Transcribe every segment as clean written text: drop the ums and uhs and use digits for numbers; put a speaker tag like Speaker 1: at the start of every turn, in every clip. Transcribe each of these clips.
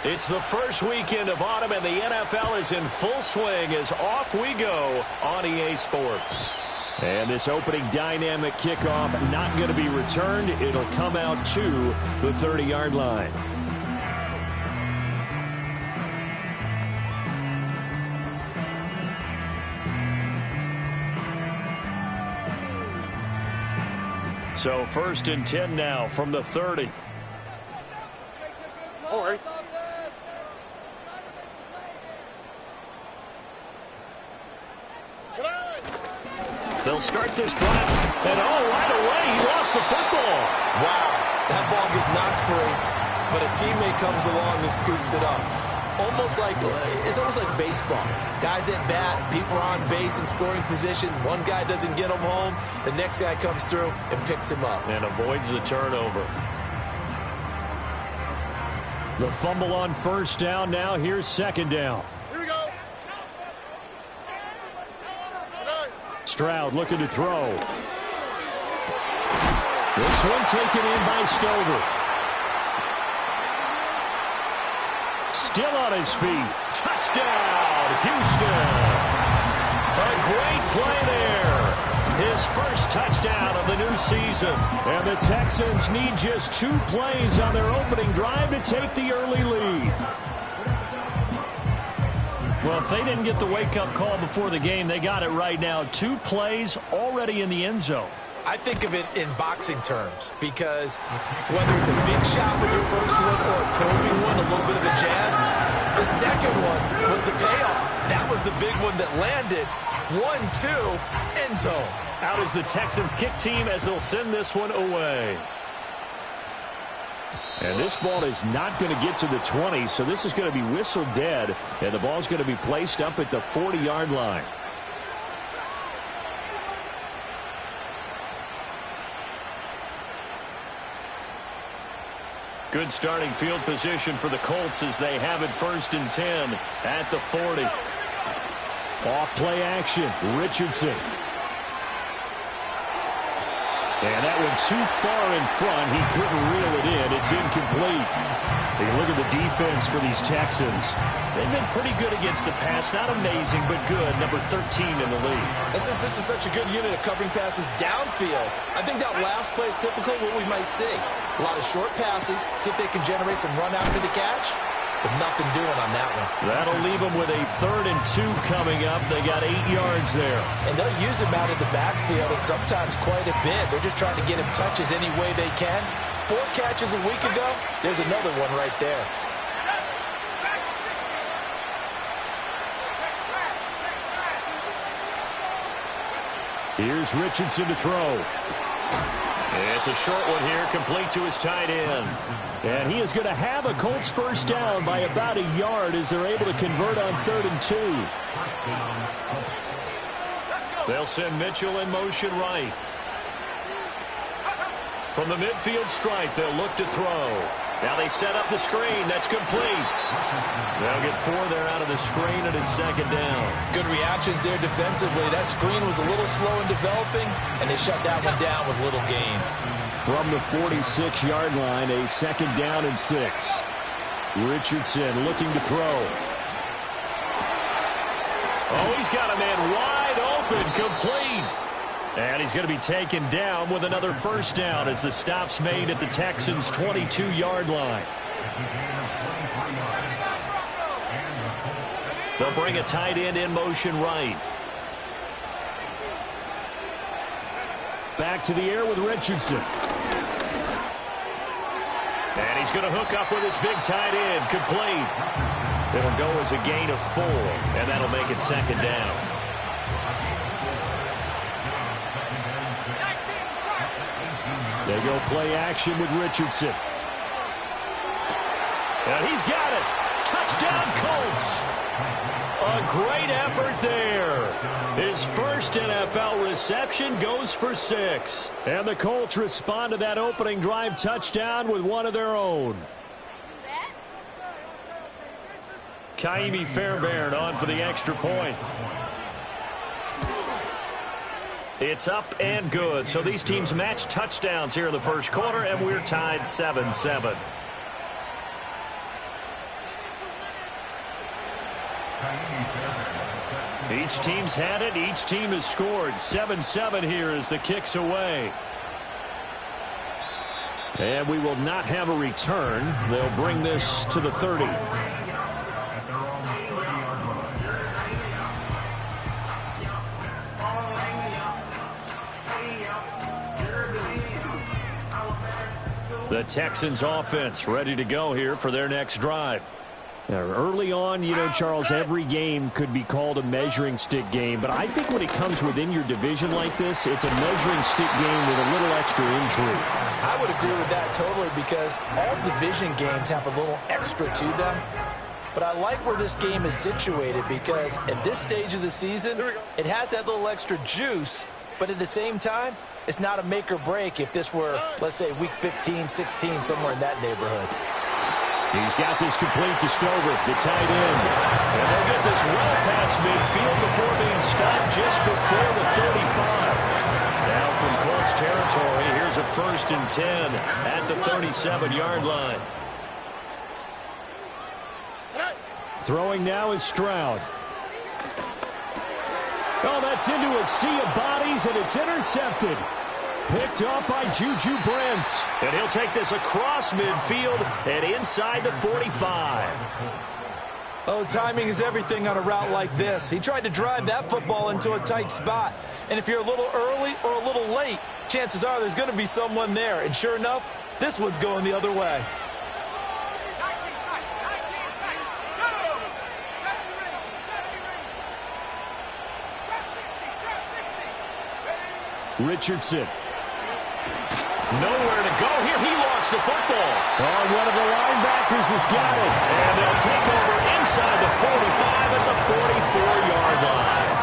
Speaker 1: It's the first weekend of autumn, and the NFL is in full swing as off we go on EA Sports. And this opening dynamic kickoff not going to be returned. It'll come out to the 30-yard line. So 1st and 10 now from the 30.
Speaker 2: All right.
Speaker 1: They'll start this drive, and right away, he lost the football.
Speaker 3: Wow, that ball gets knocked free, but a teammate comes along and scoops it up. It's almost like baseball. Guys at bat, people are on base in scoring position. One guy doesn't get him home. The next guy comes through and picks him up.
Speaker 1: And avoids the turnover. The fumble on 1st down. Now here's 2nd down.
Speaker 2: Here we go.
Speaker 1: Stroud looking to throw. This one taken in by Stover. Still on his feet. Touchdown, Houston. A great play there. His first touchdown of the new season. And the Texans need just 2 plays on their opening drive to take the early lead. Well, if they didn't get the wake-up call before the game, they got it right now. 2 plays already in the end zone.
Speaker 3: I think of it in boxing terms because whether it's a big shot with your first one or a probing one, a little bit of a jab, the second one was the payoff. That was the big one that landed. 1-2, end zone.
Speaker 1: Out is the Texans kick team as they'll send this one away. And this ball is not going to get to the 20, so this is going to be whistled dead, and the ball's going to be placed up at the 40-yard line. Good starting field position for the Colts as they have it 1st and 10 at the 40. Off play action, Richardson. And that one too far in front. He couldn't reel it in. It's incomplete. Hey, look at the defense for these Texans. They've been pretty good against the pass. Not amazing, but good. Number 13 in the league.
Speaker 3: This is such a good unit of covering passes downfield. I think that last play is typical of what we might see. A lot of short passes. See if they can generate some run after the catch. But nothing doing on that one.
Speaker 1: That'll leave them with a 3rd and 2 coming up. They got 8 yards there.
Speaker 3: And they'll use him out of the backfield and sometimes quite a bit. They're just trying to get him touches any way they can. 4 catches a week ago. There's another one right there.
Speaker 1: Here's Richardson to throw. It's a short one here, complete to his tight end. And he is going to have a Colts 1st down by about a yard as they're able to convert on 3rd and 2. They'll send Mitchell in motion right. From the midfield stripe, they'll look to throw. Now they set up the screen. That's complete. They'll get 4 there out of the screen, and it's 2nd down.
Speaker 3: Good reactions there defensively. That screen was a little slow in developing, and they shut that one down with little gain.
Speaker 1: From the 46-yard line, a 2nd down and 6. Richardson looking to throw. Oh, he's got a man wide open, complete. And he's going to be taken down with another 1st down as the stop's made at the Texans' 22-yard line. They'll bring a tight end in motion right. Back to the air with Richardson. And he's going to hook up with his big tight end, complete. It'll go as a gain of 4, and that'll make it 2nd down. They go play action with Richardson. And he's got it. Touchdown, Colts. A great effort there. His first NFL reception goes for 6. And the Colts respond to that opening drive touchdown with one of their own. Kaimi Fairbairn on for the extra point. It's up and good. So these teams match touchdowns here in the first quarter, and we're tied 7-7. Each team's had it. Each team has scored. 7-7 here as the kick's away. And we will not have a return. They'll bring this to the 30. The Texans offense ready to go here for their next drive. Now, early on, you know, Charles, every game could be called a measuring stick game. But I think when it comes within your division like this, it's a measuring stick game with a little extra intrigue.
Speaker 3: I would agree with that totally because all division games have a little extra to them. But I like where this game is situated because at this stage of the season, it has that little extra juice. But at the same time, it's not a make or break if this were, let's say, week 15, 16, somewhere in that neighborhood.
Speaker 1: He's got this complete to Stover, the tight end. And they'll get this well past midfield before being stopped just before the 35. Now from Colts territory, here's a 1st and 10 at the 37-yard line. Throwing now is Stroud. Oh, that's into a sea of bodies, and it's intercepted. Picked up by Juju Brents. And he'll take this across midfield and inside the 45.
Speaker 3: Oh, timing is everything on a route like this. He tried to drive that football into a tight spot. And if you're a little early or a little late, chances are there's going to be someone there. And sure enough, this one's going the other way.
Speaker 1: Richardson. Nowhere to go here. He lost the football. Oh, one of the linebackers has got it. And they'll take over inside the 45 at the 44-yard line.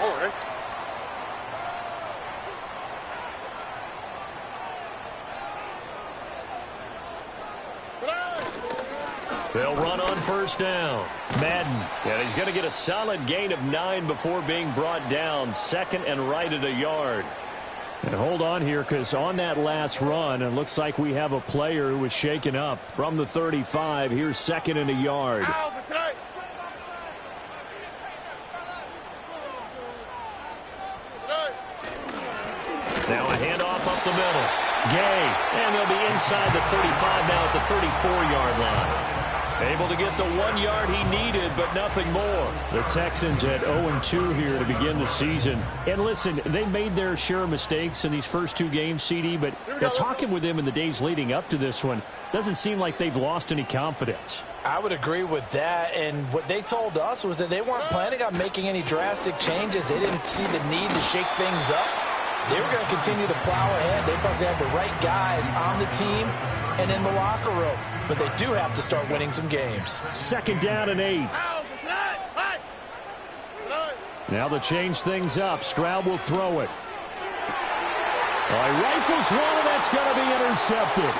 Speaker 2: All right.
Speaker 1: They'll run on 1st down. Madden. And he's going to get a solid gain of 9 before being brought down. 2nd and right at a yard. And hold on here because on that last run, it looks like we have a player who was shaken up from the 35. Here's 2nd and a yard. Now a handoff up the middle. Gay. And they'll be inside the 35 now at the 34-yard line. Able to get the 1 yard he needed, but nothing more. The Texans at 0-2 here to begin the season. And listen, they made their share of mistakes in these first 2 games, CD, but talking with them in the days leading up to this one, doesn't seem like they've lost any confidence.
Speaker 3: I would agree with that, and what they told us was that they weren't planning on making any drastic changes. They didn't see the need to shake things up. They were going to continue to plow ahead. They thought they had the right guys on the team and in the locker room. But they do have to start winning some games.
Speaker 1: 2nd down and 8. Now they change things up. Stroud will throw it. He rifles one, and that's going to be intercepted.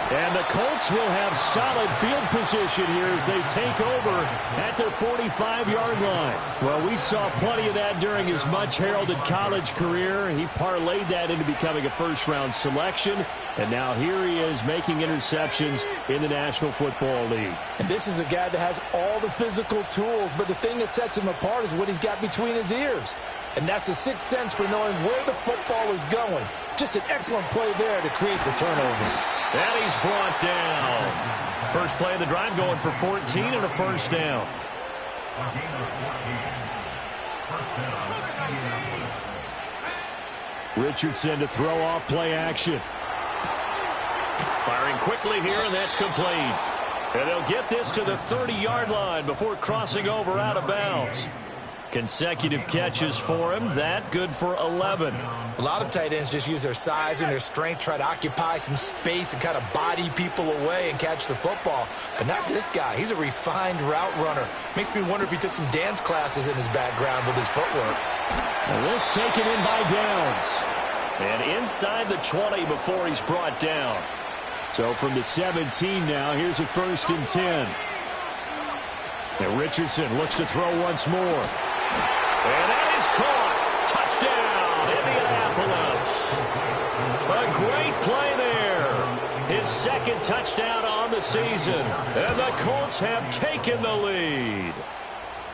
Speaker 1: And the Colts will have solid field position here as they take over at their 45-yard line. Well, we saw plenty of that during his much-heralded college career. He parlayed that into becoming a first-round selection. And now here he is making interceptions in the National Football League.
Speaker 3: And this is a guy that has all the physical tools, but the thing that sets him apart is what he's got between his ears. And that's the sixth sense for knowing where the football is going. Just an excellent play there to create the turnover.
Speaker 1: And he's brought down. First play of the drive going for 14 and a 1st down. Richardson to throw off play action. Firing quickly here, and that's complete. And they'll get this to the 30-yard line before crossing over out of bounds. Consecutive catches for him. That good for 11.
Speaker 3: A lot of tight ends just use their size and their strength, try to occupy some space and kind of body people away and catch the football. But not this guy. He's a refined route runner. Makes me wonder if he took some dance classes in his background with his footwork.
Speaker 1: And this taken in by Downs. And inside the 20 before he's brought down. So from the 17 now, here's a 1st and 10. And Richardson looks to throw once more. And that is caught. Touchdown, Indianapolis. A great play there. His 2nd touchdown on on the season, and the Colts have taken the lead.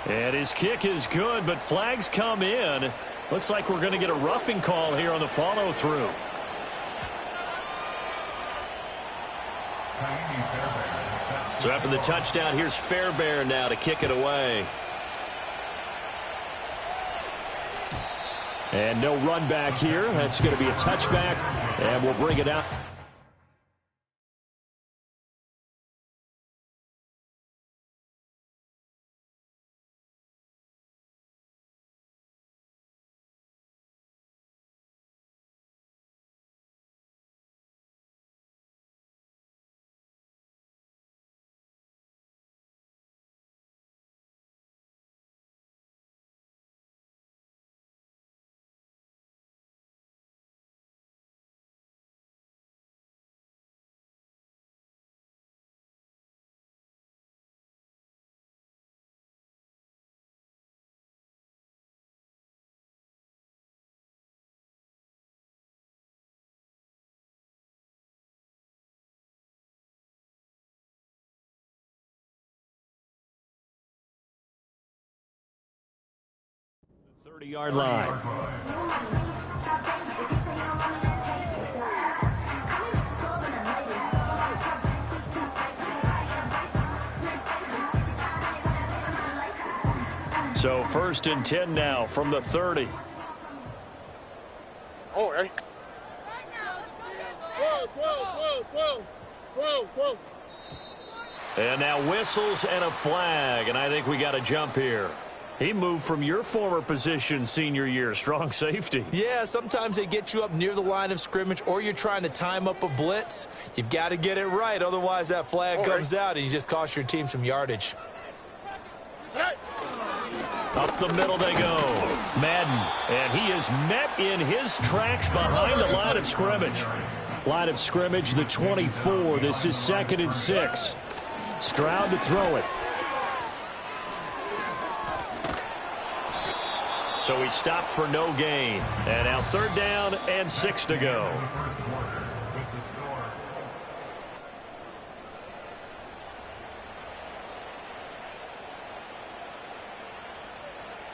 Speaker 1: And his kick is good, but flags come in. Looks like we're going to get a roughing call here on the follow-through. So after the touchdown, here's Fairbairn now to kick it away. And no run back here. That's going to be a touchback, and we'll bring it out. The 30-yard line. So 1st and 10 now from the 30.
Speaker 2: Oh, ready? 12.
Speaker 1: And now whistles and a flag, and I think we got a jump here. He moved from your former position senior year, strong safety.
Speaker 3: Yeah, sometimes they get you up near the line of scrimmage, or you're trying to time up a blitz. You've got to get it right, otherwise that flag comes out and you just cost your team some yardage.
Speaker 1: Up the middle they go. Madden, and he is met in his tracks behind the line of scrimmage. Line of scrimmage, the 24. This is 2nd and 6. Stroud to throw it. So he stopped for no gain. And now 3rd down and 6 to go.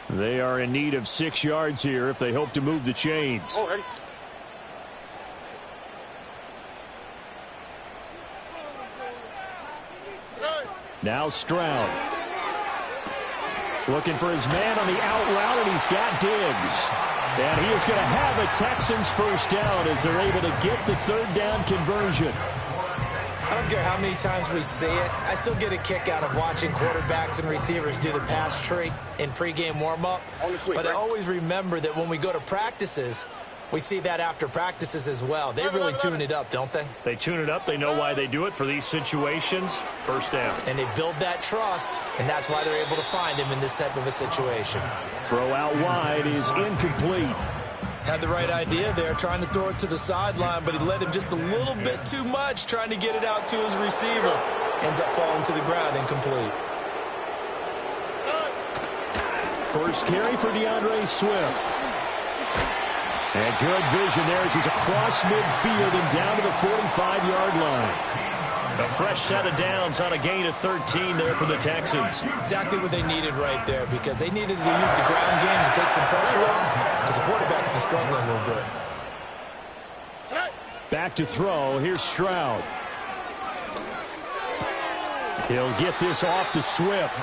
Speaker 1: They are in need of 6 yards here if they hope to move the chains.
Speaker 2: Oh, ready?
Speaker 1: Now Stroud. Looking for his man on the out route, and he's got Diggs. And he is going to have a Texans 1st down as they're able to get the 3rd down conversion.
Speaker 3: I don't care how many times we see it. I still get a kick out of watching quarterbacks and receivers do the pass tree in pregame warm-up. But I always remember that when we go to practices, we see that after practices as well. They really tune it up, don't they?
Speaker 1: They tune it up. They know why they do it for these situations. 1st down.
Speaker 3: And they build that trust, and that's why they're able to find him in this type of a situation.
Speaker 1: Throw out wide is incomplete.
Speaker 3: Had the right idea there, trying to throw it to the sideline, but he led him just a little bit too much, trying to get it out to his receiver. Ends up falling to the ground, incomplete.
Speaker 1: First carry for DeAndre Swift. And good vision there as he's across midfield and down to the 45-yard line. A fresh set of downs on a gain of 13 there for the Texans.
Speaker 3: Exactly what they needed right there, because they needed to use the ground game to take some pressure off, because the quarterback's been struggling a little bit.
Speaker 1: Back to throw. Here's Stroud. He'll get this off to Swift.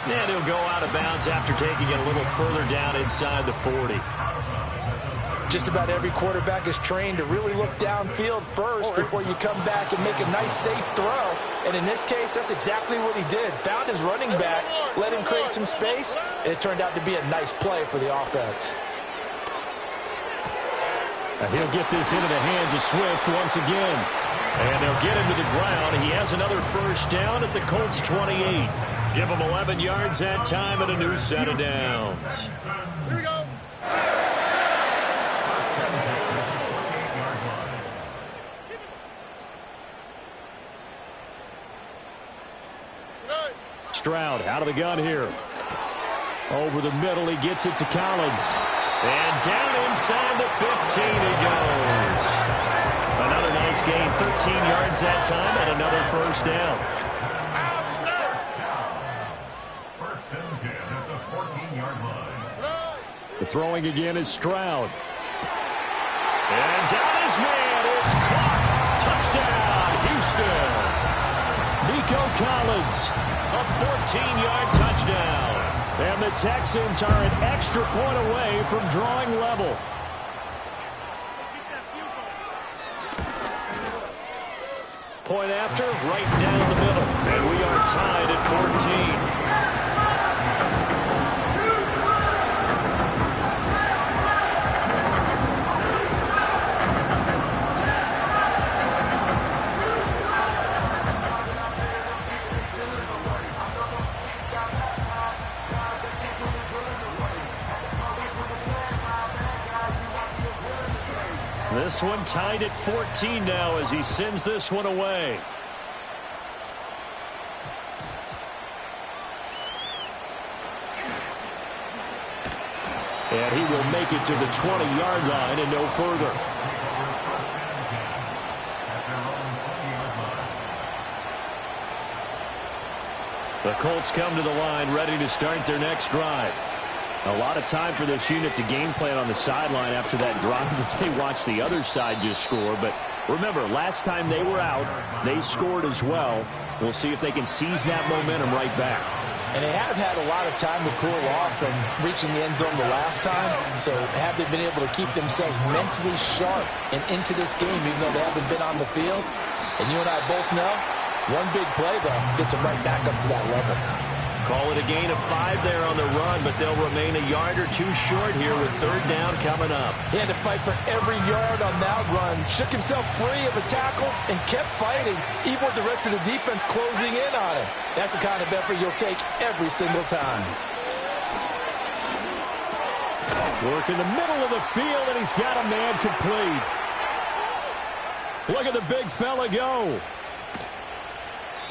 Speaker 1: And he'll go out of bounds after taking it a little further down inside the 40.
Speaker 3: Just about every quarterback is trained to really look downfield first before you come back and make a nice, safe throw. And in this case, that's exactly what he did. Found his running back, let him create some space, and it turned out to be a nice play for the offense.
Speaker 1: And he'll get this into the hands of Swift once again. And they'll get him to the ground. He has another 1st down at the Colts 28. Give him 11 yards that time and a new set of downs.
Speaker 2: Here we go.
Speaker 1: Stroud out of the gun here. Over the middle, he gets it to Collins. And down inside the 15 he goes. Another nice gained 13 yards that time and another first down.
Speaker 4: First and 10 at the 14-yard line.
Speaker 1: The throwing again is Stroud. And got his man. It's caught. Touchdown, Houston. Nico Collins, a 14-yard touchdown. And the Texans are an extra point away from drawing level. Point after, right down the middle. And we are tied at 14. This one tied at 14 now as he sends this one away. And he will make it to the 20-yard line and no further. The Colts come to the line ready to start their next drive. A lot of time for this unit to game plan on the sideline after that drive that they watched the other side just score. But remember, last time they were out, they scored as well. We'll see if they can seize that momentum right back.
Speaker 3: And they have had a lot of time to cool off from reaching the end zone the last time. So have they been able to keep themselves mentally sharp and into this game even though they haven't been on the field? And you and I both know, one big play, though, gets them right back up to that level.
Speaker 1: Call it a gain of 5 there on the run, but they'll remain a yard or two short here with third down coming up.
Speaker 3: He had to fight for every yard on that run, shook himself free of a tackle, and kept fighting, even with the rest of the defense closing in on him. That's the kind of effort you'll take every single time.
Speaker 1: Work in the middle of the field, and he's got a man complete. Look at the big fella go.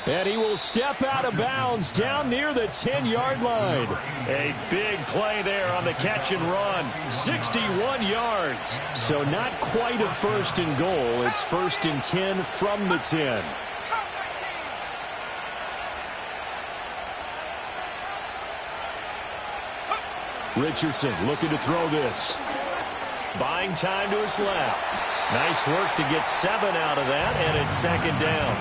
Speaker 1: And he will step out of bounds down near the 10-yard line. A big play there on the catch and run. 61 yards. So not quite a first and goal. It's first and 10 from the 10. Richardson looking to throw this. Buying time to his left. Nice work to get 7 out of that, and it's second down.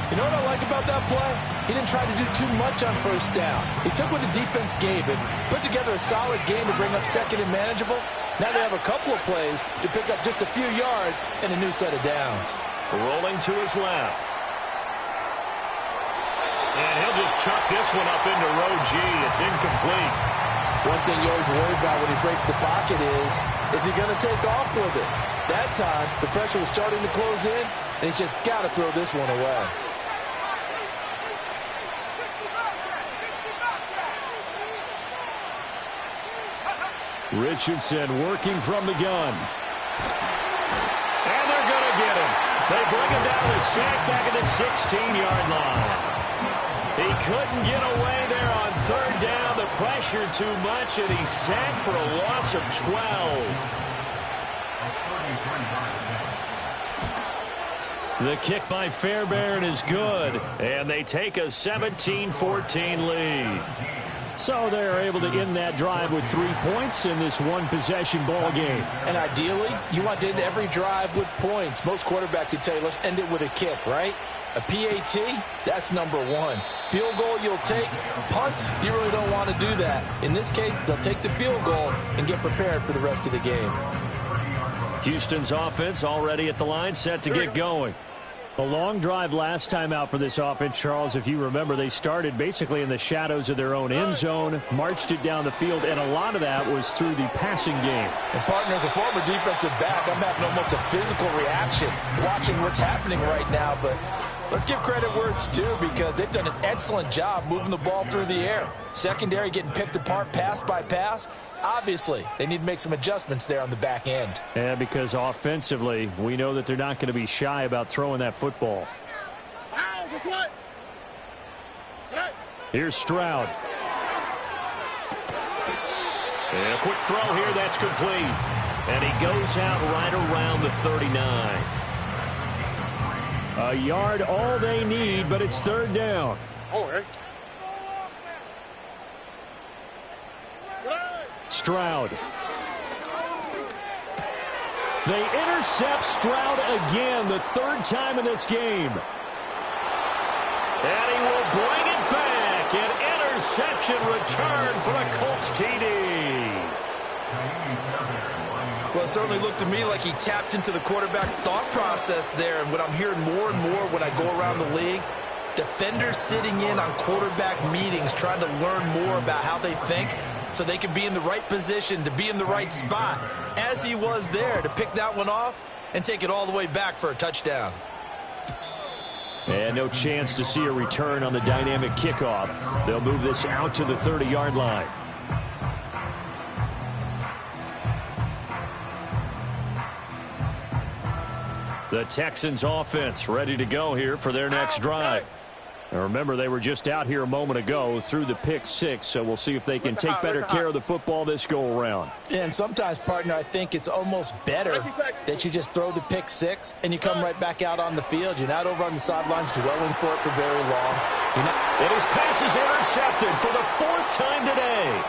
Speaker 3: You know what I like about that play? He didn't try to do too much on first down. He took what the defense gave him, put together a solid game to bring up second and manageable. Now they have a couple of plays to pick up just a few yards and a new set of downs.
Speaker 1: Rolling to his left. And he'll just chuck this one up into row G. It's incomplete.
Speaker 3: One thing you always worry about when he breaks the pocket is he going to take off with it? That time, the pressure was starting to close in, and he's just got to throw this one away.
Speaker 1: Richardson working from the gun. And they're going to get him. They bring him down to sack back at the 16-yard line. He couldn't get away there on third down. The pressure too much, and he's sacked for a loss of 12. The kick by Fairbairn is good, and they take a 17-14 lead. So they're able to end that drive with 3 points in this one-possession ball game.
Speaker 3: And ideally, you want to end every drive with points. Most quarterbacks would tell you, let's end it with a kick, right? A PAT, that's number 1. Field goal you'll take. Punts, you really don't want to do that. In this case, they'll take the field goal and get prepared for the rest of the game.
Speaker 1: Houston's offense already at the line, set to get going. A long drive last time out for this offense, Charles. If you remember, they started basically in the shadows of their own end zone, marched it down the field, and a lot of that was through the passing game.
Speaker 3: And, partner, as a former defensive back, I'm having almost a physical reaction watching what's happening right now. But let's give credit where it's due because they've done an excellent job moving the ball through the air. Secondary getting picked apart pass by pass. Obviously, they need to make some adjustments there on the back end.
Speaker 1: Yeah, because offensively, we know that they're not going to be shy about throwing that football. Here's Stroud. And a quick throw here, that's complete. And he goes out right around the 39. A yard all they need, but it's third down. Stroud. They intercept Stroud again, the third time in this game. And he will bring it back. An interception return for a Colts TD.
Speaker 3: Well, it certainly looked to me like he tapped into the quarterback's thought process there. And what I'm hearing more and more when I go around the league, defenders sitting in on quarterback meetings trying to learn more about how they think so they can be in the right position to be in the right spot, as he was there to pick that one off and take it all the way back for a touchdown.
Speaker 1: And no chance to see a return on the dynamic kickoff. They'll move this out to the 30-yard line. The Texans offense ready to go here for their next drive. And remember, they were just out here a moment ago through the pick six, so we'll see if they can take better care of the football this go-around.
Speaker 5: Yeah, and sometimes, partner, I think it's almost better that you just throw the pick six and you come right back out on the field. You're not over on the sidelines dwelling for it for very long.
Speaker 1: And his pass is intercepted for the fourth time today.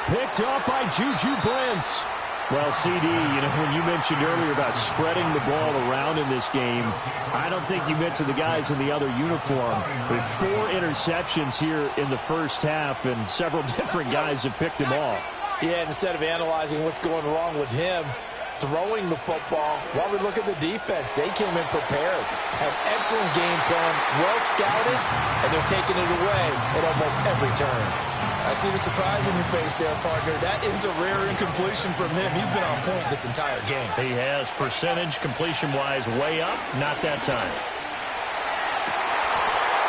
Speaker 1: Picked up by Juju Brents. Well, CD, when you mentioned earlier about spreading the ball around in this game, I don't think you meant to the guys in the other uniform. With 4 interceptions here in the first half, and several different guys have picked him off.
Speaker 5: Yeah, and instead of analyzing what's going wrong with him, throwing the football, while we look at the defense, they came in prepared, have excellent game plan, well scouted, and they're taking it away at almost every turn.
Speaker 3: I see the surprise in your face there, partner. That is a rare incompletion from him. He's been on point this entire game.
Speaker 1: He has percentage completion-wise way up. Not that time.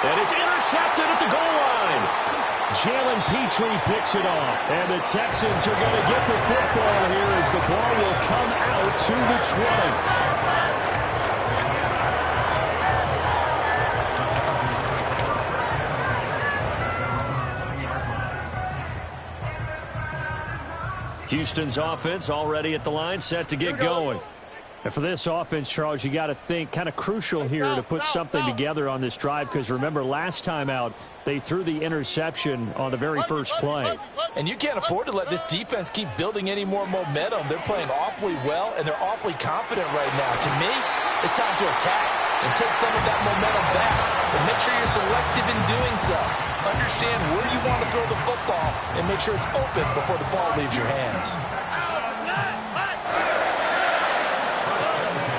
Speaker 1: And it's intercepted at the goal line. Jalen Petrie picks it off. And the Texans are going to get the football here as the ball will come out to the 20. Houston's offense already at the line, set to get going. And for this offense, Charles, you got to think kind of crucial here to put something together on this drive, because remember, last time out, they threw the interception on the very first play.
Speaker 5: And you can't afford to let this defense keep building any more momentum. They're playing awfully well, and they're awfully confident right now. To me, it's time to attack and take some of that momentum back. But make sure you're selective in doing so. Understand where you want to throw the football and make sure it's open before the ball leaves your hands.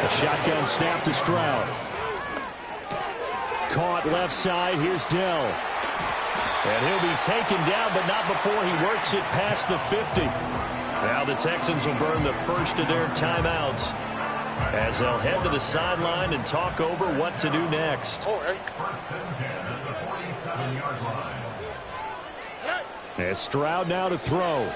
Speaker 1: A shotgun snap to Stroud. Caught left side. Here's Dell. And he'll be taken down, but not before he works it past the 50. Now the Texans will burn the first of their timeouts as they'll head to the sideline and talk over what to do next. As Stroud now to throw.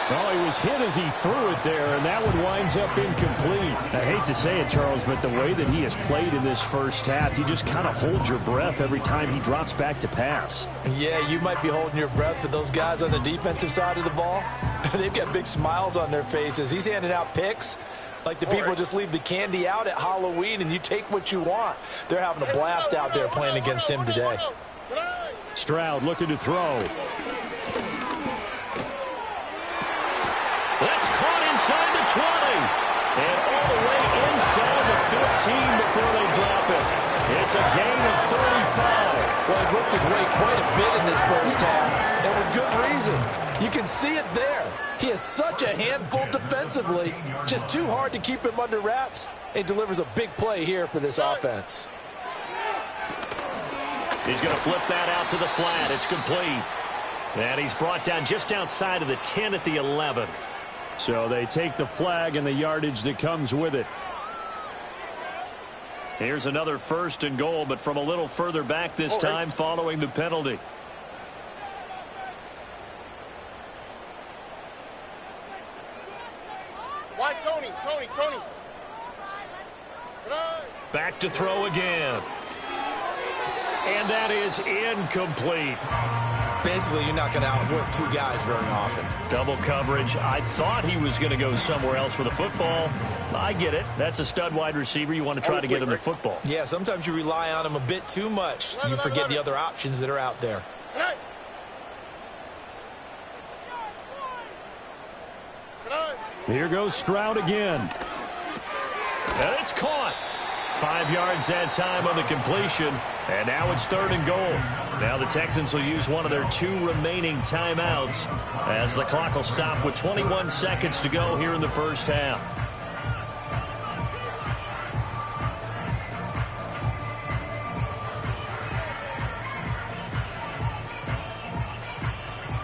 Speaker 1: Oh, he was hit as he threw it there, and that one winds up incomplete. I hate to say it, Charles, but the way that he has played in this first half, you just kind of hold your breath every time he drops back to pass.
Speaker 5: Yeah, you might be holding your breath, but those guys on the defensive side of the ball, they've got big smiles on their faces. He's handing out picks like the people just leave the candy out at Halloween and you take what you want. They're having a blast out there playing against him today.
Speaker 1: Stroud looking to throw. That's caught inside the 20. And all the way inside the 15 before they drop it. It's a gain of 35.
Speaker 5: Well, he worked his way quite a bit in this first half, and with good reason. You can see it there. He is such a handful defensively. Just too hard to keep him under wraps. It delivers a big play here for this offense.
Speaker 1: He's going to flip that out to the flat. It's complete. And he's brought down just outside of the 10 at the 11. So they take the flag and the yardage that comes with it. Here's another 1st and goal, but from a little further back this time following the penalty.
Speaker 2: Why, Tony?
Speaker 1: Back to throw again. And that is incomplete.
Speaker 3: Basically, you're not going to outwork two guys very often.
Speaker 1: Double coverage. I thought he was going to go somewhere else for the football. I get it. That's a stud wide receiver. You want to try to get him the football.
Speaker 3: Yeah, sometimes you rely on him a bit too much. You forget the other options that are out there.
Speaker 1: Here goes Stroud again. And it's caught. 5 yards that time on the completion. And now it's 3rd and goal. Now the Texans will use one of their 2 remaining timeouts as the clock will stop with 21 seconds to go here in the first half.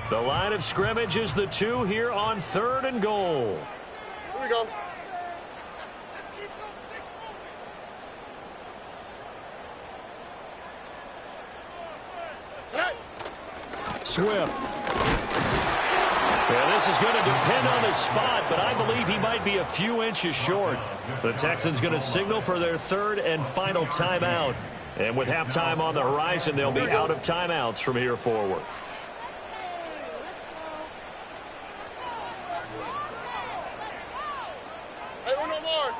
Speaker 1: The line of scrimmage is the 2 here on 3rd and goal.
Speaker 2: Here we go.
Speaker 1: Swift. Yeah, this is going to depend on his spot, but I believe he might be a few inches short. The Texans going to signal for their 3rd and final timeout. And with halftime on the horizon, they'll be out of timeouts from here forward.
Speaker 2: Hey, uno more.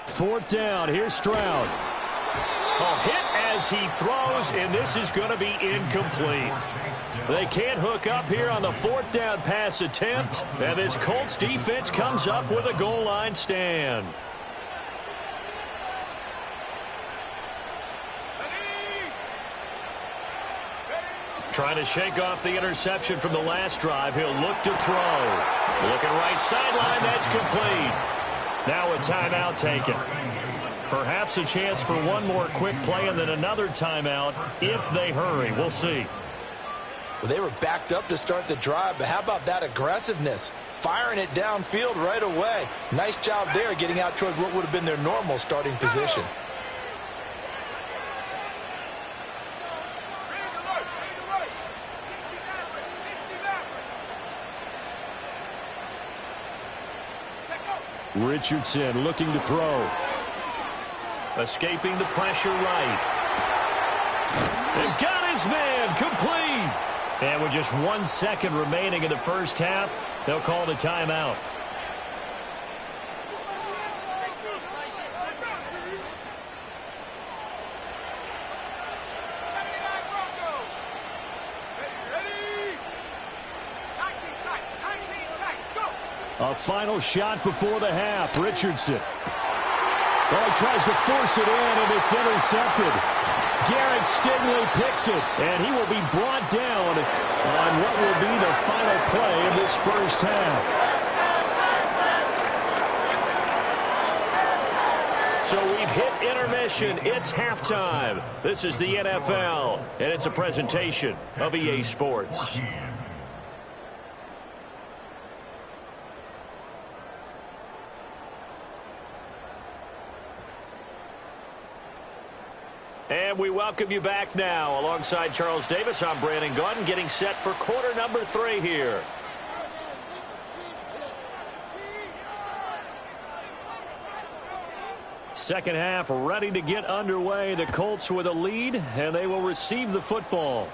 Speaker 1: 4th down. Here's Stroud. Oh, hit as he throws, and this is going to be incomplete. They can't hook up here on the 4th down pass attempt, and this Colts defense comes up with a goal line stand. Trying to shake off the interception from the last drive. He'll look to throw. Looking right sideline, that's complete. Now a timeout taken. Perhaps a chance for one more quick play and then another timeout if they hurry. We'll see.
Speaker 5: Well, they were backed up to start the drive, but how about that aggressiveness? Firing it downfield right away. Nice job there getting out towards what would have been their normal starting position.
Speaker 1: Richardson looking to throw. Escaping the pressure right. And got his man complete. And with just 1 second remaining in the first half, they'll call the timeout. A final shot before the half. Richardson. Well, he tries to force it in, and it's intercepted. Garrett Stingley picks it, and he will be brought down on what will be the final play of this first half. So we've hit intermission. It's halftime. This is the NFL, and it's a presentation of EA Sports. And we welcome you back now. Alongside Charles Davis, I'm Brandon Gaudin, getting set for quarter number 3 here. Second half ready to get underway. The Colts with a lead, and they will receive the football.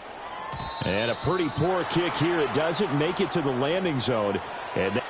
Speaker 1: And a pretty poor kick here. It doesn't make it to the landing zone. And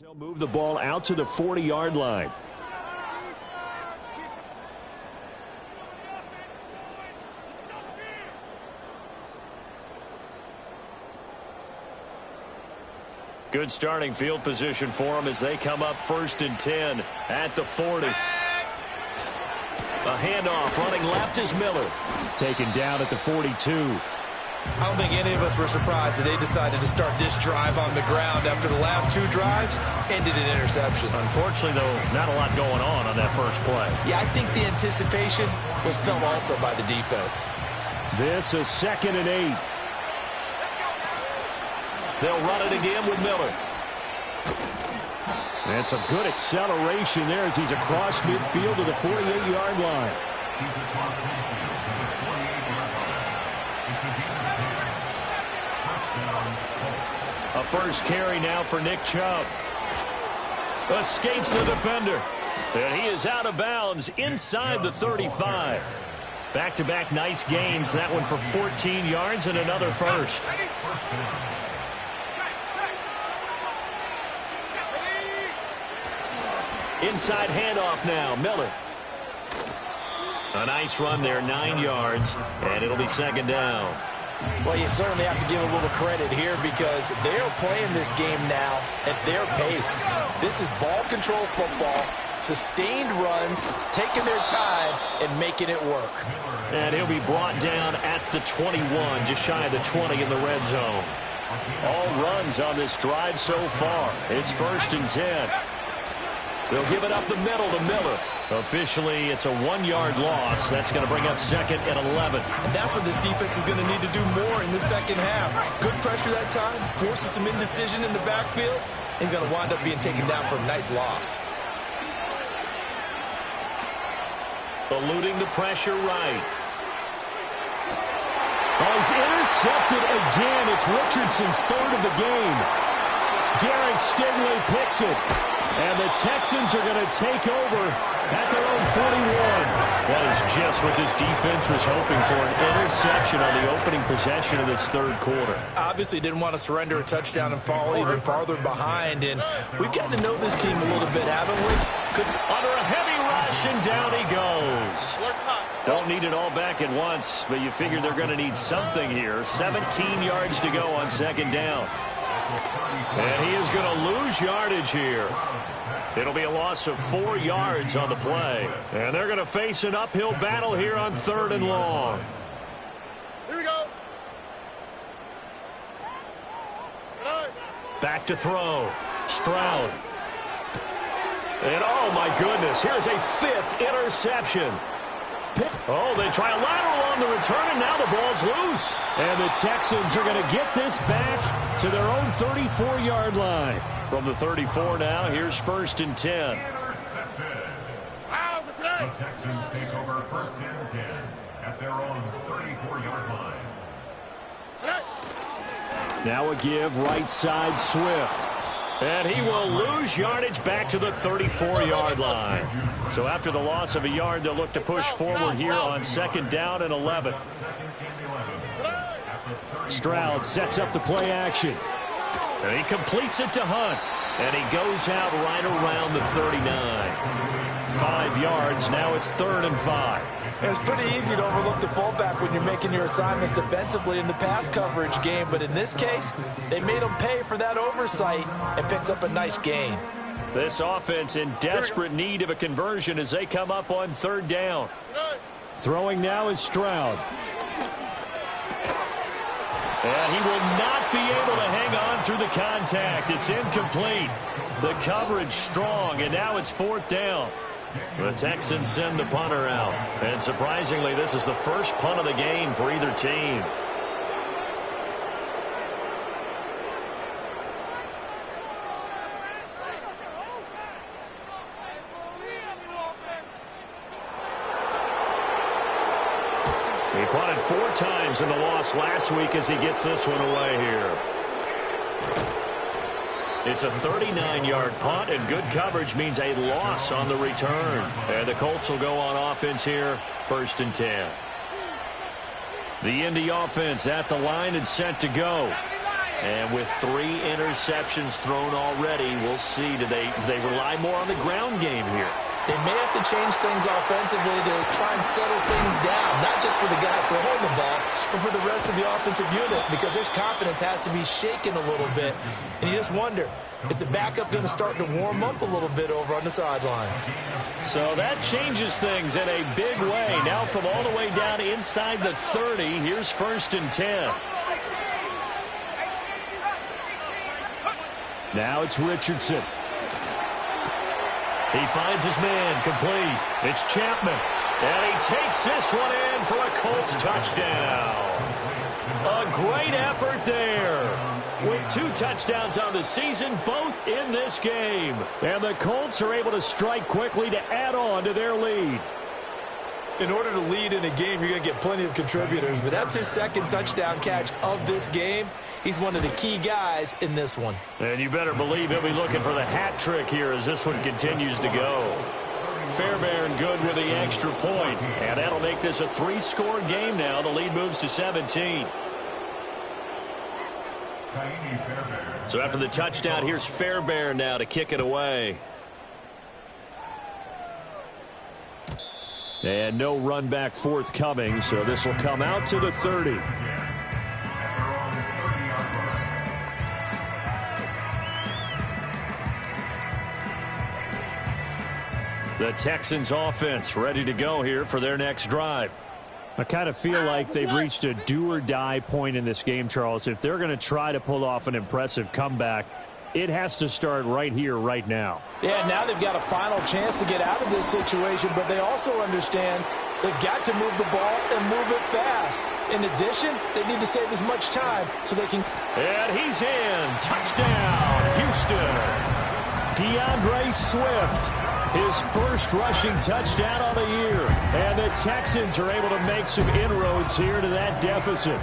Speaker 1: He'll move the ball out to the 40-yard line. Good starting field position for them as they come up 1st and 10 at the 40. A handoff running left is Miller. Taken down at the 42.
Speaker 3: I don't think any of us were surprised that they decided to start this drive on the ground after the last 2 drives ended in interceptions.
Speaker 1: Unfortunately, though, not a lot going on that first play.
Speaker 3: Yeah, I think the anticipation was felt also by the defense.
Speaker 1: This is 2nd and 8. They'll run it again with Miller. And some good acceleration there as he's across midfield to the 48-yard line. A first carry now for Nick Chubb. Escapes the defender. And he is out of bounds inside the 35. Back-to-back nice gains. That one for 14 yards and another first. Inside handoff now, Miller. A nice run there, 9 yards, and it'll be 2nd down.
Speaker 5: Well, you certainly have to give a little credit here because they are playing this game now at their pace. This is ball control football, sustained runs, taking their time, and making it work.
Speaker 1: And he'll be brought down at the 21, just shy of the 20 in the red zone. All runs on this drive so far. It's 1st and 10. They'll give it up the middle to Miller. Officially, it's a 1-yard loss. That's going to bring up 2nd and 11.
Speaker 3: And that's what this defense is going to need to do more in the second half. Good pressure that time, forces some indecision in the backfield. He's going to wind up being taken down for a nice loss.
Speaker 1: Eluding the pressure right. Oh, he's intercepted again. It's Richardson's 3rd of the game. Derek Stingley picks it. And the Texans are going to take over at their own 41. That is just what this defense was hoping for, an interception on the opening possession of this 3rd quarter.
Speaker 3: Obviously didn't want to surrender a touchdown and fall even farther behind. And we've gotten to know this team a little bit, haven't we?
Speaker 1: Under a heavy rush, and down he goes. Don't need it all back at once, but you figure they're going to need something here. 17 yards to go on 2nd down. And he is going to lose yardage here. It'll be a loss of 4 yards on the play. And they're going to face an uphill battle here on 3rd and long.
Speaker 2: Here we go.
Speaker 1: Back to throw. Stroud. And oh my goodness, here's a 5th interception. Oh, they try a lateral on the return, and now the ball's loose. And the Texans are going to get this back to their own 34-yard line. From the 34 now, here's 1st and 10.
Speaker 4: The Texans take over 1st and 10 at their own 34-yard line.
Speaker 1: Now a give right side Swift. And he will lose yardage back to the 34-yard line. So after the loss of a yard, they'll look to push forward here on 2nd down and 11. Stroud sets up the play action. And he completes it to Hunt. And he goes out right around the 39. 5 yards. Now it's 3rd and 5.
Speaker 5: It's pretty easy to overlook the fullback when you're making your assignments defensively in the pass coverage game, but in this case, they made him pay for that oversight and picks up a nice gain.
Speaker 1: This offense in desperate need of a conversion as they come up on 3rd down. Throwing now is Stroud. And he will not be able to hang on through the contact. It's incomplete. The coverage strong, and now it's 4th down. The Texans send the punter out. And surprisingly, this is the first punt of the game for either team. He punted 4 times in the loss last week as he gets this one away here. It's a 39-yard punt, and good coverage means a loss on the return. And the Colts will go on offense here, 1st and 10. The Indy offense at the line and set to go. And with 3 interceptions thrown already, we'll see. Do they rely more on the ground game here?
Speaker 3: They may have to change things offensively to try and settle things down, not just for the guy throwing the ball, but for the rest of the offensive unit, because their confidence has to be shaken a little bit. And you just wonder, is the backup going to start to warm up a little bit over on the sideline?
Speaker 1: So that changes things in a big way. Now from all the way down inside the 30, here's 1st and 10. Now it's Richardson. He finds his man, complete. It's Chapman. And he takes this one in for a Colts touchdown. A great effort there. With 2 touchdowns on the season, both in this game. And the Colts are able to strike quickly to add on to their lead.
Speaker 3: In order to lead in a game, you're going to get plenty of contributors, but that's his 2nd touchdown catch of this game. He's one of the key guys in this one.
Speaker 1: And you better believe he'll be looking for the hat trick here as this one continues to go. Fairbairn good with the extra point, and that'll make this a 3-score game now. The lead moves to 17. So after the touchdown, here's Fairbairn now to kick it away. And no run back forthcoming, so this will come out to the 30. The Texans offense ready to go here for their next drive. I kind of feel like they've reached a do-or-die point in this game, Charles. If they're going to try to pull off an impressive comeback, it has to start right here, right now.
Speaker 3: Yeah, now they've got a final chance to get out of this situation, but they also understand they've got to move the ball and move it fast. In addition, they need to save as much time so they can...
Speaker 1: And he's in. Touchdown, Houston. DeAndre Swift, his first rushing touchdown on the year. And the Texans are able to make some inroads here to that deficit.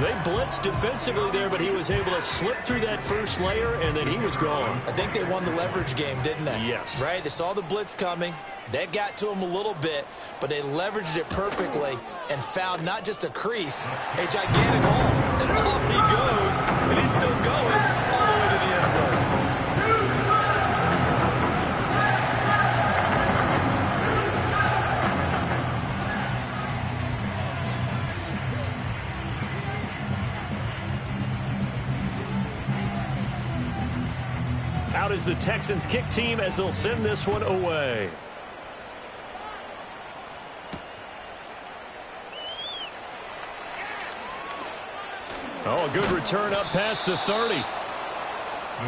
Speaker 1: They blitzed defensively there, but he was able to slip through that first layer, and then he was gone.
Speaker 3: I think they won the leverage game, didn't they?
Speaker 1: Yes.
Speaker 3: Right? They saw the blitz coming. That got to him a little bit, but they leveraged it perfectly and found not just a crease, a gigantic hole. And off he goes, and he's still going all the way to the end zone.
Speaker 1: Out is the Texans kick team as they'll send this one away. Oh, a good return up past the 30.
Speaker 4: The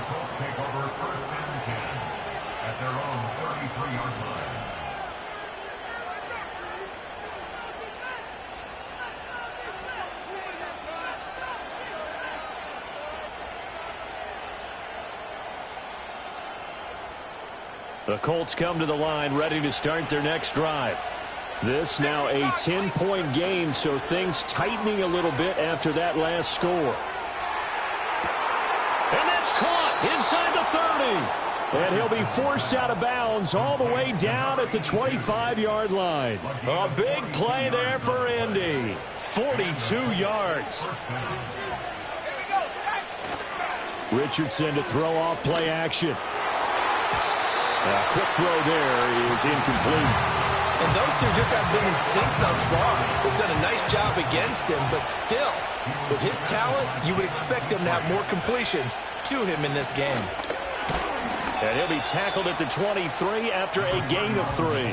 Speaker 4: Colts take over 1st and 10 at their own 33-yard line.
Speaker 1: The Colts come to the line ready to start their next drive. This now a 10-point game, so things tightening a little bit after that last score. And that's caught inside the 30. And he'll be forced out of bounds all the way down at the 25-yard line. A big play there for Indy. 42 yards. Richardson to throw off play action. A quick throw there is incomplete.
Speaker 3: And those two just have been in sync thus far. They've done a nice job against him, but still, with his talent, you would expect them to have more completions to him in this game.
Speaker 1: And he'll be tackled at the 23 after a gain of 3.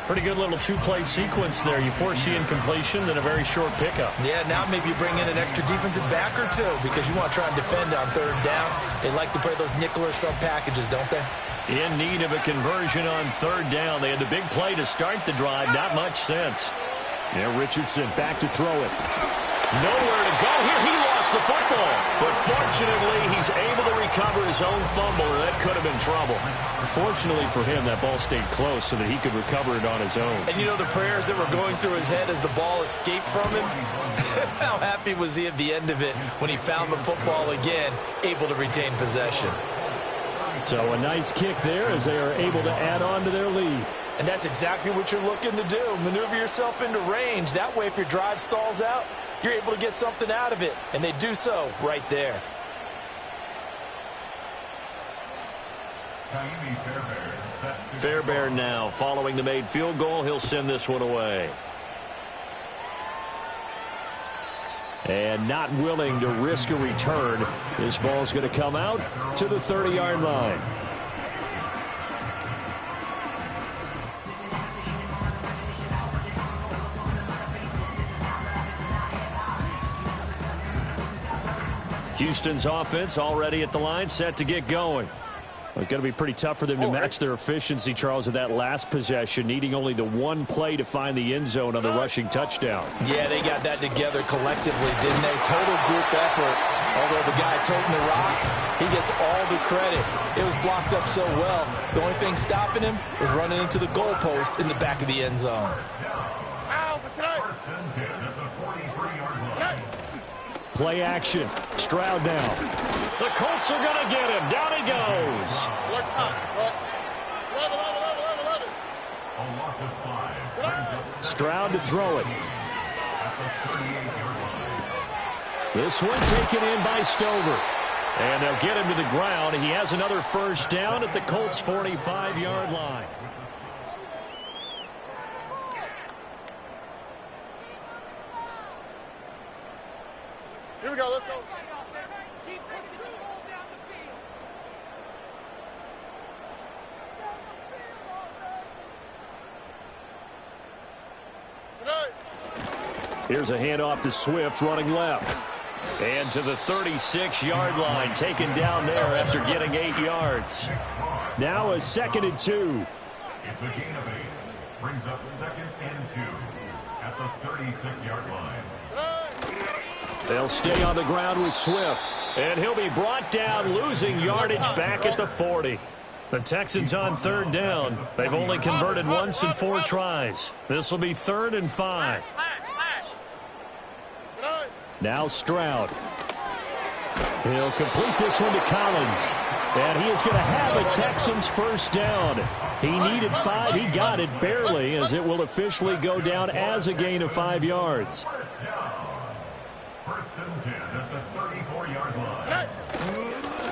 Speaker 1: Pretty good little 2-play sequence there. You force the incompletion, then a very short pickup.
Speaker 3: Yeah, now maybe you bring in an extra defensive back or two because you want to try and defend on 3rd down. They like to play those nickel or sub packages, don't they?
Speaker 1: In need of a conversion on 3rd down. They had the big play to start the drive. Not much sense. Yeah, Richardson back to throw it. Nowhere to go here. He lost the football. But fortunately, he's able to recover his own fumble, or that could have been trouble. Fortunately for him, that ball stayed close so that he could recover it on his own.
Speaker 3: And you know the prayers that were going through his head as the ball escaped from him? How happy was he at the end of it when he found the football again, able to retain possession?
Speaker 1: So a nice kick there as they are able to add on to their lead.
Speaker 3: And that's exactly what you're looking to do. Maneuver yourself into range. That way, if your drive stalls out,
Speaker 5: you're able to get something out of it, and they do so right there.
Speaker 1: Fairbairn now following the made field goal. He'll send this one away. And not willing to risk a return. This ball's going to come out to the 30-yard line. Houston's offense already at the line, set to get going. It's going to be pretty tough for them to match their efficiency, Charles, with that last possession, needing only the one play to find the end zone on the rushing touchdown.
Speaker 5: Yeah, they got that together collectively, didn't they? Total group effort. Although the guy toting the rock, he gets all the credit. It was blocked up so well. The only thing stopping him was running into the goalpost in the back of the end zone.
Speaker 1: Play action. Stroud now. The Colts are going to get him. Down he goes. Stroud to throw it. This one taken in by Stover. And they'll get him to the ground. He has another first down at the Colts' 45-yard line.
Speaker 2: Here we go, let's go.
Speaker 1: Here's a handoff to Swift running left. And to the 36-yard line, taken down there after getting 8 yards. Now a 2nd and 2.
Speaker 4: It's a gain of 8. Brings up 2nd and 2 at the 36-yard line.
Speaker 1: They'll stay on the ground with Swift. And he'll be brought down, losing yardage back at the 40. The Texans on 3rd down. They've only converted once in 4 tries. This will be 3rd and 5. Now Stroud. He'll complete this one to Collins. And he is going to have a Texans first down. He needed 5. He got it barely, as it will officially go down as a gain of 5 yards.
Speaker 4: First and 10 at the 34-yard line.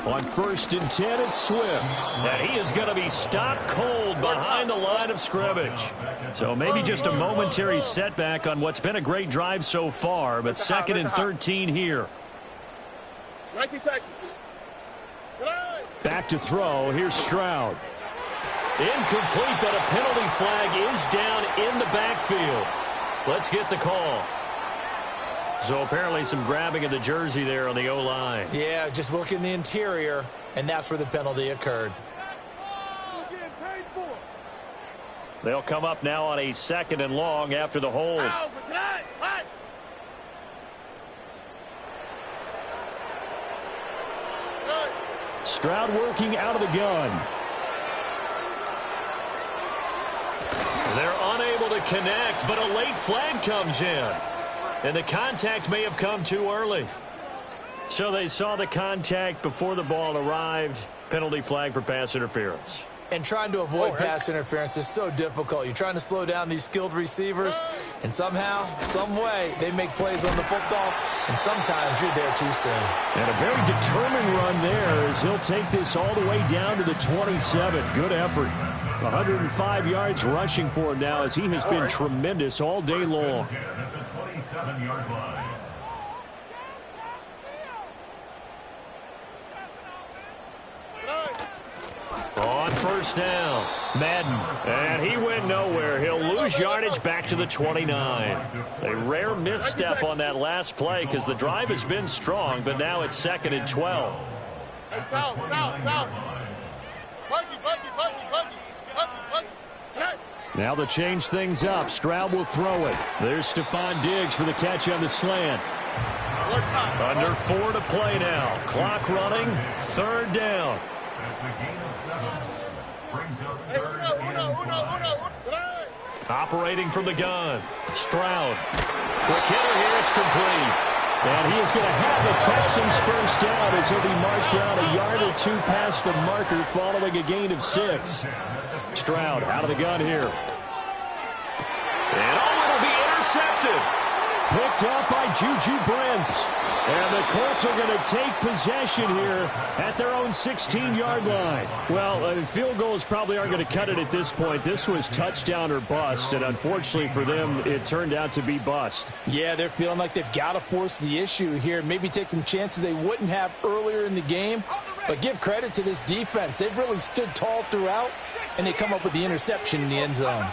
Speaker 1: On 1st and 10, it's Swift. And he is going to be stopped cold behind the line of scrimmage. So maybe just a momentary setback on what's been a great drive so far, but 2nd and 13 here. Back to throw. Here's Stroud. Incomplete, but a penalty flag is down in the backfield. Let's get the call. So apparently some grabbing of the jersey there on the O-line.
Speaker 5: Yeah, just look in the interior, and that's where the penalty occurred.
Speaker 1: They'll come up now on a 2nd and long after the hold. Stroud working out of the gun. They're unable to connect, but a late flag comes in. And the contact may have come too early. So they saw the contact before the ball arrived. Penalty flag for pass interference.
Speaker 5: And trying to avoid pass interference is so difficult. You're trying to slow down these skilled receivers, and somehow, some way, they make plays on the football, and sometimes you're there too soon.
Speaker 1: And a very determined run there as he'll take this all the way down to the 27. Good effort. 105 yards rushing for him now as he has been tremendous all day long.
Speaker 4: 27-yard line.
Speaker 1: On 1st down, Madden, and he went nowhere. He'll lose yardage back to the 29. A rare misstep on that last play because the drive has been strong, but now it's 2nd and 12. Now to change things up, Stroud will throw it. There's Stephon Diggs for the catch on the slant. Under 4 to play now. Clock running, 3rd down.
Speaker 4: That's a gain of 7. Brings up 3rd and 5.
Speaker 1: Operating from the gun. Stroud. Quick hitter here, it's complete. And he is going to have the Texans first down as he'll be marked down a yard or 2 past the marker following a gain of 6. Stroud out of the gun here. And it'll be intercepted. Picked off by Juju Brents. And the Colts are going to take possession here at their own 16-yard line. Well, field goals probably aren't going to cut it at this point. This was touchdown or bust, and unfortunately for them, it turned out to be bust.
Speaker 5: Yeah, they're feeling like they've got to force the issue here, maybe take some chances they wouldn't have earlier in the game. But give credit to this defense. They've really stood tall throughout, and they come up with the interception in the end zone.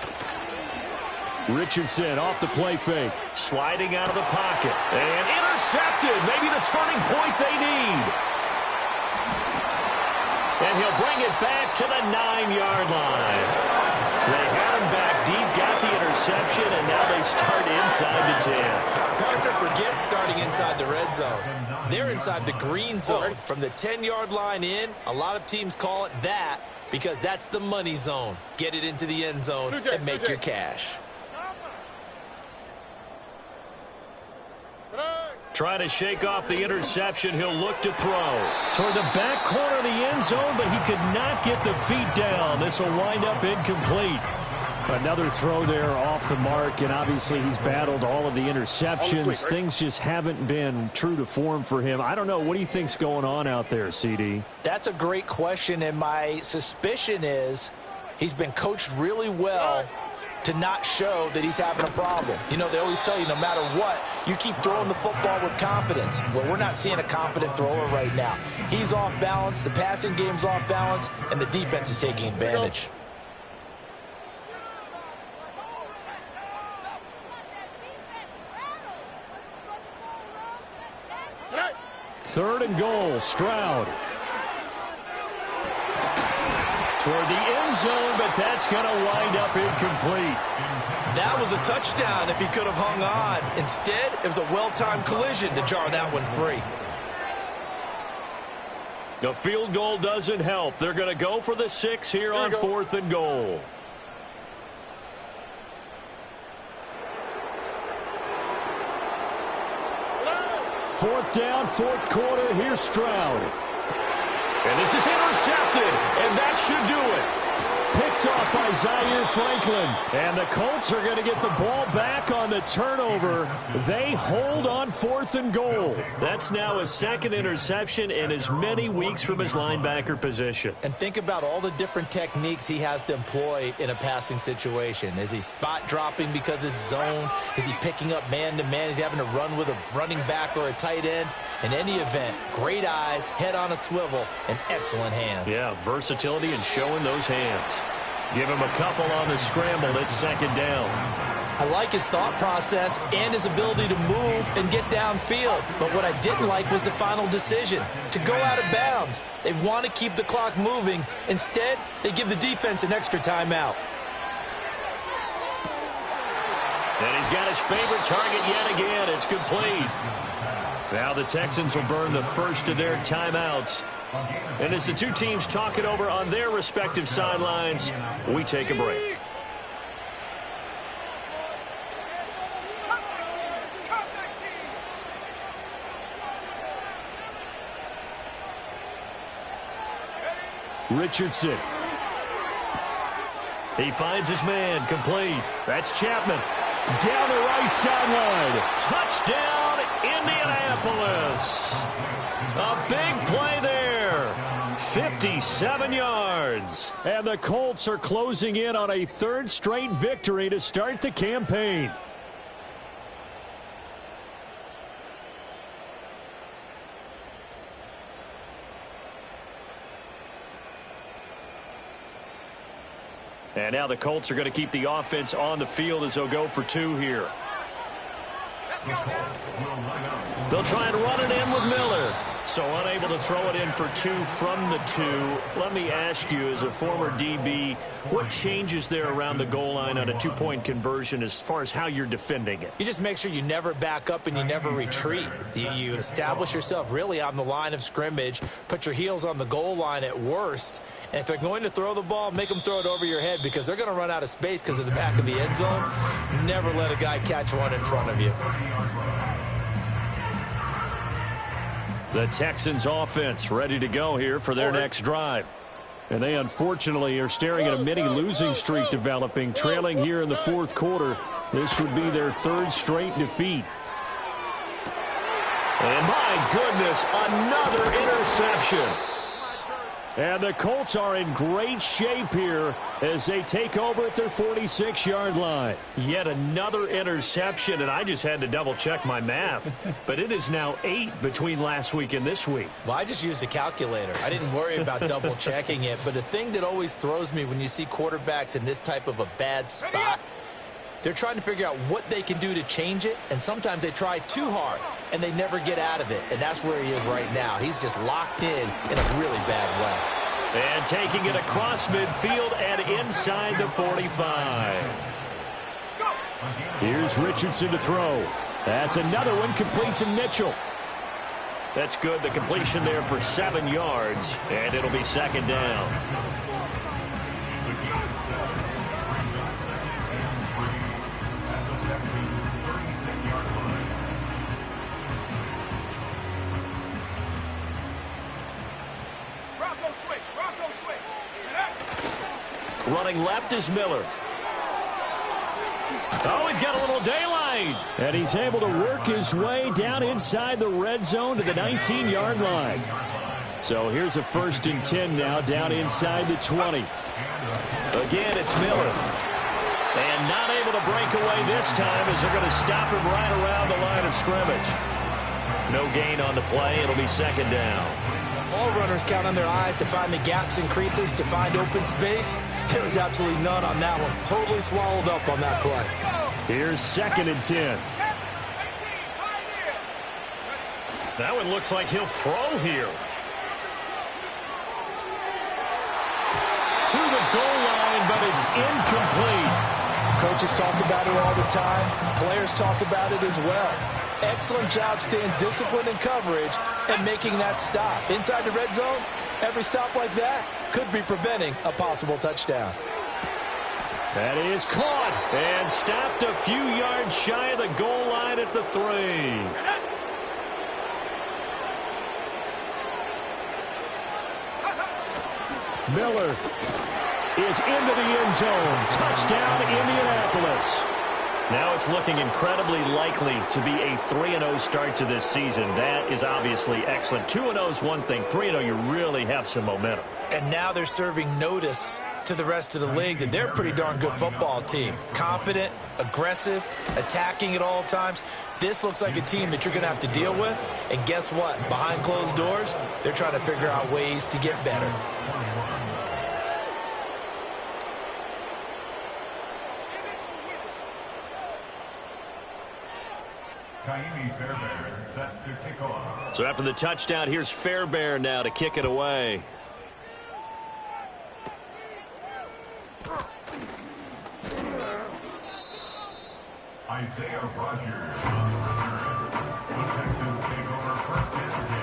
Speaker 1: Richardson off the play fake. Sliding out of the pocket. And intercepted. Maybe the turning point they need. And he'll bring it back to the 9-yard line. They had him back deep, got the interception, and now they start inside the 10.
Speaker 3: Partner forgets starting inside the red zone. They're inside the green zone. From the 10-yard line in, a lot of teams call it that because that's the money zone. Get it into the end zone and make your cash.
Speaker 1: Trying to shake off the interception. He'll look to throw toward the back corner of the end zone, but he could not get the feet down. This will wind up incomplete. Another throw there off the mark, and obviously he's battled all of the interceptions. Things just haven't been true to form for him. I don't know. What do you think's going on out there, CD?
Speaker 5: That's a great question, and my suspicion is he's been coached really well to not show that he's having a problem. You know, they always tell you no matter what, you keep throwing the football with confidence. Well, we're not seeing a confident thrower right now. He's off balance, the passing game's off balance, and the defense is taking advantage.
Speaker 1: Third and goal, Stroud. Toward the end zone, but that's going to wind up incomplete.
Speaker 3: That was a touchdown if he could have hung on. Instead, it was a well-timed collision to jar that one free.
Speaker 1: The field goal doesn't help. They're going to go for the 6 here on 4th and goal. Fourth down, 4th quarter. Here's Stroud. And this is intercepted, and that should do it. Picked off by Zaire Franklin. And the Colts are going to get the ball back on the turnover. They hold on 4th and goal. That's now his 2nd interception in as many weeks from his linebacker position.
Speaker 3: And think about all the different techniques he has to employ in a passing situation. Is he spot dropping because it's zone? Is he picking up man-to-man? Is he having to run with a running back or a tight end? In any event, great eyes, head on a swivel, and excellent hands.
Speaker 1: Yeah, versatility and showing those hands. Give him a couple on the scramble. It's 2nd down.
Speaker 3: I like his thought process and his ability to move and get downfield. But what I didn't like was the final decision, to go out of bounds. They want to keep the clock moving. Instead, they give the defense an extra timeout.
Speaker 1: And he's got his favorite target yet again. It's complete. Now the Texans will burn the first of their timeouts. And as the two teams talk it over on their respective sidelines, we take a break. Richardson. He finds his man, complete. That's Chapman. Down the right sideline. Touchdown, Indianapolis. A big play there. 57 yards. And the Colts are closing in on a 3rd straight victory to start the campaign. And now the Colts are going to keep the offense on the field as they'll go for 2 here. They'll try and run it in with Miller. So unable to throw it in for 2 from the 2. Let me ask you, as a former DB, what changes there around the goal line on a 2-point conversion as far as how you're defending it?
Speaker 3: You just make sure you never back up and you never retreat. You establish yourself really on the line of scrimmage, put your heels on the goal line at worst, and if they're going to throw the ball, make them throw it over your head because they're going to run out of space because of the back of the end zone. Never let a guy catch one in front of you.
Speaker 1: The Texans offense ready to go here for their next drive. And they unfortunately are staring at a mini losing streak developing, trailing here in the 4th quarter This would be their third straight defeat. And my goodness, another interception. And the Colts are in great shape here as they take over at their 46-yard line. Yet another interception, and I just had to double-check my math. But it is now 8 between last week and this week.
Speaker 5: Well, I just used a calculator. I didn't worry about double-checking it. But the thing that always throws me when you see quarterbacks in this type of a bad spot, they're trying to figure out what they can do to change it, and sometimes they try too hard, and they never get out of it, and that's where he is right now. He's just locked in a really bad way.
Speaker 1: And taking it across midfield and inside the 45. Here's Richardson to throw. That's another one complete to Mitchell. That's good. The completion there for 7 yards, and it'll be second down. Running left is Miller. Oh, he's got a little daylight. And he's able to work his way down inside the red zone to the 19-yard line. So here's a 1st and 10 now down inside the 20. Again, it's Miller. And not able to break away this time as they're going to stop him right around the line of scrimmage. No gain on the play. It'll be second down.
Speaker 5: All runners count on their eyes to find the gaps and creases, to find open space. There was absolutely none on that one. Totally swallowed up on that play.
Speaker 1: Here's 2nd and 10. That one looks like he'll throw here. To the goal line, but it's incomplete.
Speaker 5: Coaches talk about it all the time. Players talk about it as well. Excellent job staying disciplined in coverage and making that stop. Inside the red zone, every stop like that could be preventing a possible touchdown.
Speaker 1: That is caught and stopped a few yards shy of the goal line at the 3. Miller is into the end zone. Touchdown, Indianapolis. Now it's looking incredibly likely to be a 3-0 start to this season. That is obviously excellent. 2-0 is one thing. 3-0, you really have some momentum.
Speaker 5: And now they're serving notice to the rest of the league that they're a pretty darn good football team. Confident, aggressive, attacking at all times. This looks like a team that you're going to have to deal with. And guess what? Behind closed doors, they're trying to figure out ways to get better.
Speaker 4: Fairbairn set to kick off.
Speaker 1: So after the touchdown, here's Fairbairn now to kick it away.
Speaker 4: Isaiah Rogers on the return. The Texans take over 1st and 10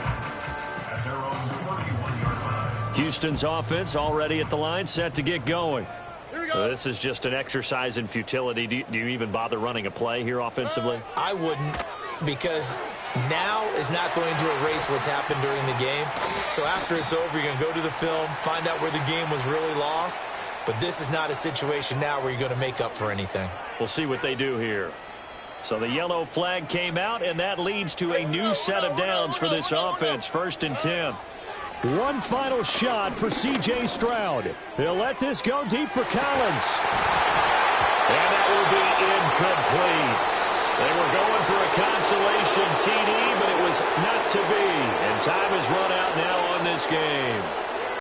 Speaker 4: at their own 41-yard line.
Speaker 1: Houston's offense already at the line, set to get going. This is just an exercise in futility. Do you even bother running a play here offensively?
Speaker 5: I wouldn't, because now is not going to erase what's happened during the game. So after it's over, you're going to go to the film, find out where the game was really lost. But this is not a situation now where you're going to make up for anything.
Speaker 1: We'll see what they do here. So the yellow flag came out, and that leads to a new set of downs for this offense. 1st and 10. One final shot for C.J. Stroud. He'll let this go deep for Collins. And that will be incomplete. They were going for a consolation TD, but it was not to be. And time is run out now on this game.